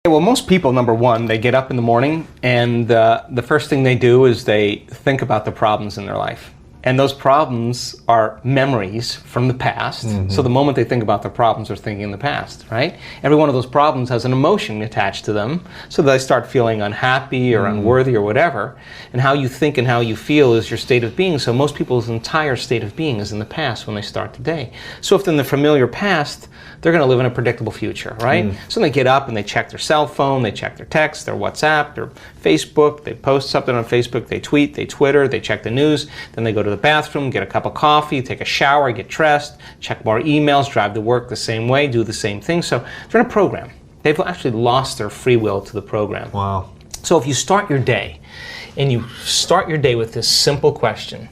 Well, most people, number one, they get up in the morning and the first thing they do is they think about the problems in their life. And those problems are memories from the past. Mm-hmm. So the moment they think about the problems, they're thinking in the past, right? Every one of those problems has an emotion attached to them. So they start feeling unhappy or unworthy or whatever. And how you think and how you feel is your state of being. So most people's entire state of being is in the past when they start the day. So if they're in the familiar past, they're going to live in a predictable future, right? So they get up and they check their cell phone, they check their text, their WhatsApp, their Facebook, they post something on Facebook, they tweet, they Twitter, they check the news, then they go to the bathroom, get a cup of coffee, take a shower, get dressed, check more emails, drive to work the same way, do the same thing. So they're in a program. They've actually lost their free will to the program. Wow. So if you start your day, and you start your day with this simple question,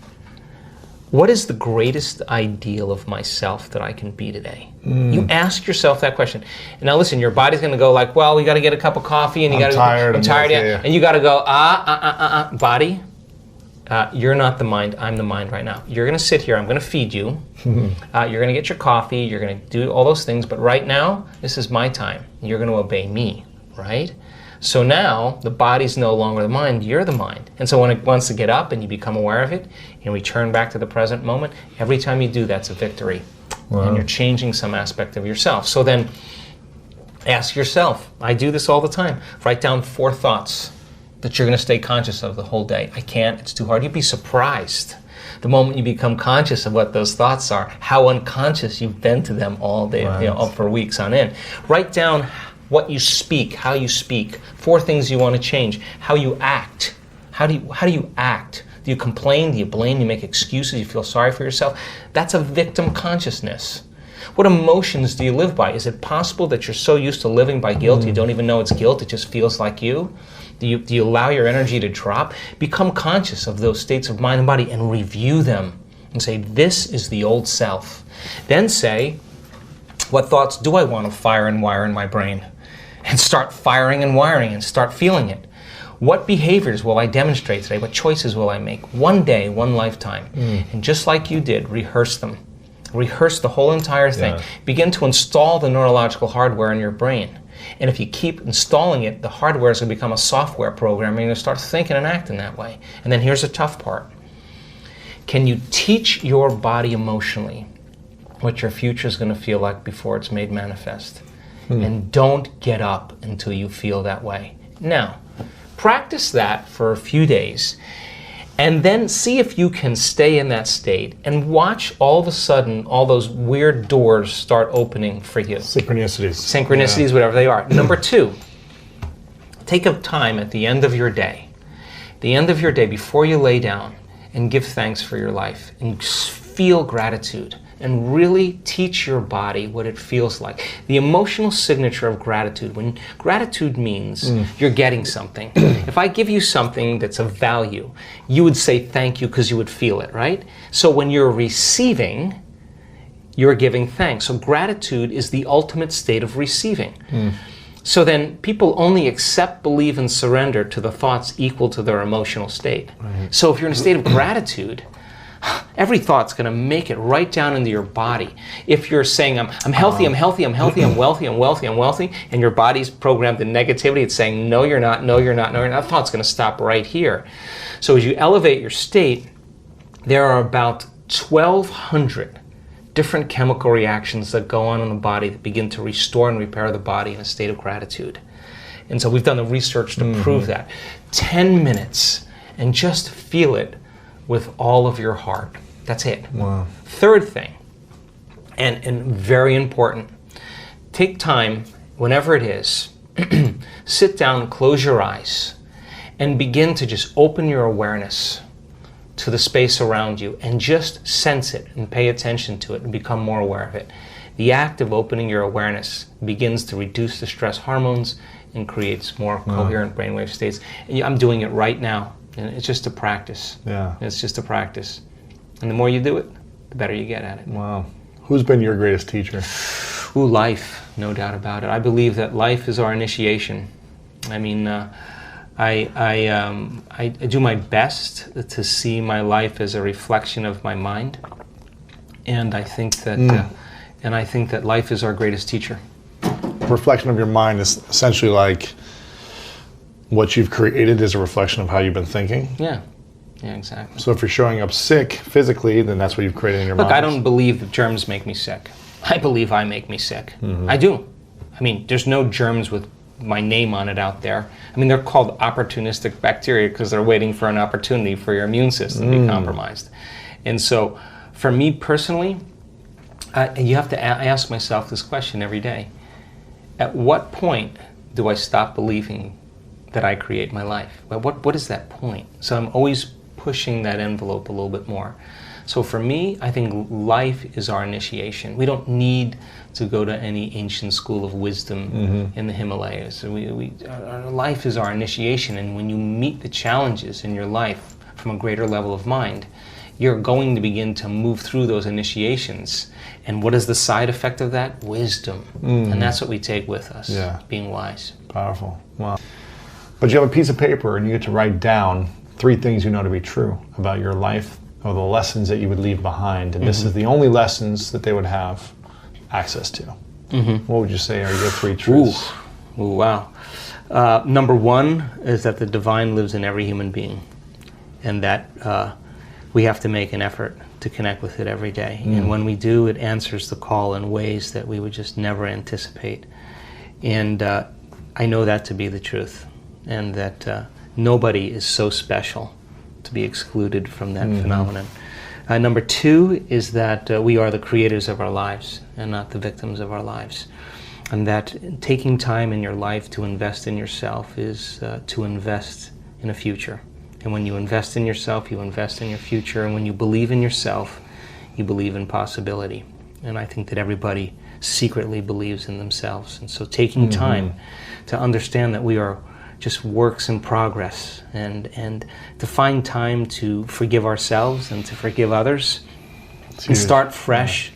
what is the greatest ideal of myself that I can be today? You ask yourself that question. And now listen, your body's going to go like, well, we got to get a cup of coffee, and you got to. I'm tired. Yeah. And you got to go, body. You're not the mind. I'm the mind right now. You're going to sit here. I'm going to feed you. You're going to get your coffee. You're going to do all those things. But right now, this is my time. You're going to obey me, right? So now the body's no longer the mind, you're the mind. And so when it wants to get up and you become aware of it and return back to the present moment, every time you do, that's a victory. Wow. And you're changing some aspect of yourself. So then ask yourself, I do this all the time, write down 4 thoughts that you're going to stay conscious of the whole day. I can't, it's too hard. You'd be surprised the moment you become conscious of what those thoughts are, how unconscious you've been to them all day, right. For weeks on end. Write down what you speak, how you speak, 4 things you want to change, how you act. How do you act? Do you complain? Do you blame? Do you make excuses? You feel sorry for yourself? That's a victim consciousness. What emotions do you live by? Is it possible that you're so used to living by guilt you don't even know it's guilt, it just feels like you? Do you allow your energy to drop? Become conscious of those states of mind and body and review them and say, this is the old self. Then say, what thoughts do I want to fire and wire in my brain? And start firing and wiring and start feeling it. What behaviors will I demonstrate today? What choices will I make? One day, one lifetime. And just like you did, rehearse them. Rehearse the whole entire thing. Yeah. Begin to install the neurological hardware in your brain. And if you keep installing it, the hardware is going to become a software program and you're going to start thinking and acting that way. And then here's the tough part. Can you teach your body emotionally what your future is going to feel like before it's made manifest? And don't get up until you feel that way. Now, practice that for a few days, and then see if you can stay in that state and watch all of a sudden all those weird doors start opening for you. Synchronicities, whatever they are. Number 2, take a time at the end of your day, before you lay down, and give thanks for your life and feel gratitude. And really teach your body what it feels like. The emotional signature of gratitude. When gratitude means you're getting something. If I give you something that's of value, you would say thank you because you would feel it, right? So when you're receiving, you're giving thanks. So gratitude is the ultimate state of receiving. So then people only accept, believe, and surrender to the thoughts equal to their emotional state. Right. So if you're in a state of gratitude, every thought's going to make it right down into your body. If you're saying, I'm healthy, I'm healthy, I'm healthy, I'm wealthy, I'm wealthy, I'm wealthy, and your body's programmed in negativity, it's saying, no, you're not, no, you're not, no, you're not. That thought's going to stop right here. So as you elevate your state, there are about 1,200 different chemical reactions that go on in the body that begin to restore and repair the body in a state of gratitude. And so we've done the research to prove that. 10 minutes, and just feel it with all of your heart. That's it. Wow. Third thing, and very important, take time, whenever it is, sit down, close your eyes, and begin to just open your awareness to the space around you and just sense it and pay attention to it and become more aware of it. The act of opening your awareness begins to reduce the stress hormones and creates more coherent brainwave states. And I'm doing it right now. And it's just a practice. Yeah. It's just a practice. And the more you do it, the better you get at it. Wow. Who's been your greatest teacher? Ooh, life, no doubt about it. I believe that life is our initiation. I mean, I do my best to see my life as a reflection of my mind. And I think that life is our greatest teacher. reflection of your mind is essentially like what you've created is a reflection of how you've been thinking. Yeah. Yeah, exactly. So if you're showing up sick physically, then that's what you've created in your mind. Look, I don't believe that germs make me sick. I believe I make me sick. I do. I mean, there's no germs with my name on it out there. I mean, they're called opportunistic bacteria because they're waiting for an opportunity for your immune system to be compromised. And so, for me personally, you have to ask myself this question every day. At what point do I stop believing that I create my life? Well, what is that point? So I'm always pushing that envelope a little bit more. So for me, I think life is our initiation. We don't need to go to any ancient school of wisdom in the Himalayas. Our life is our initiation, and when you meet the challenges in your life from a greater level of mind, you're going to begin to move through those initiations. And what is the side effect of that? Wisdom. And that's what we take with us, being wise. Powerful. Wow. But you have a piece of paper and you get to write down 3 things you know to be true about your life or the lessons that you would leave behind. And this is the only lessons that they would have access to. What would you say are your 3 truths? Ooh, wow. Number 1 is that the divine lives in every human being, and that we have to make an effort to connect with it every day. And when we do, it answers the call in ways that we would just never anticipate. And I know that to be the truth, and that nobody is so special to be excluded from that phenomenon. Number 2 is that we are the creators of our lives and not the victims of our lives. And that taking time in your life to invest in yourself is to invest in a future. And when you invest in yourself, you invest in your future. And when you believe in yourself, you believe in possibility. And I think that everybody secretly believes in themselves. And so taking time to understand that we are just works in progress, and to find time to forgive ourselves and to forgive others and start fresh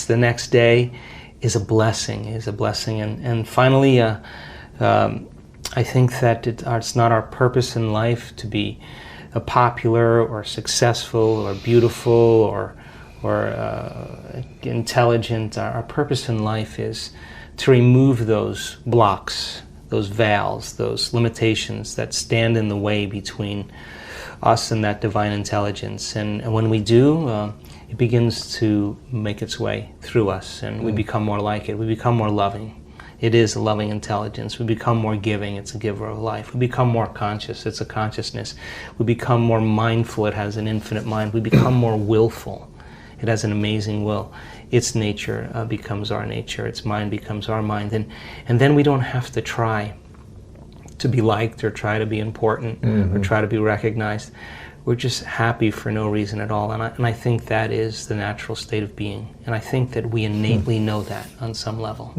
the next day is a blessing, And finally, I think that it's not our purpose in life to be popular or successful or beautiful or intelligent. Our purpose in life is to remove those blocks, those veils, those limitations that stand in the way between us and that divine intelligence. And when we do, it begins to make its way through us, and we become more like it. We become more loving. It is a loving intelligence. We become more giving. It's a giver of life. We become more conscious. It's a consciousness. We become more mindful. It has an infinite mind. We become more willful. It has an amazing will. Its nature becomes our nature. Its mind becomes our mind. And then we don't have to try to be liked or try to be important or try to be recognized. We're just happy for no reason at all. And I think that is the natural state of being. And I think that we innately know that on some level.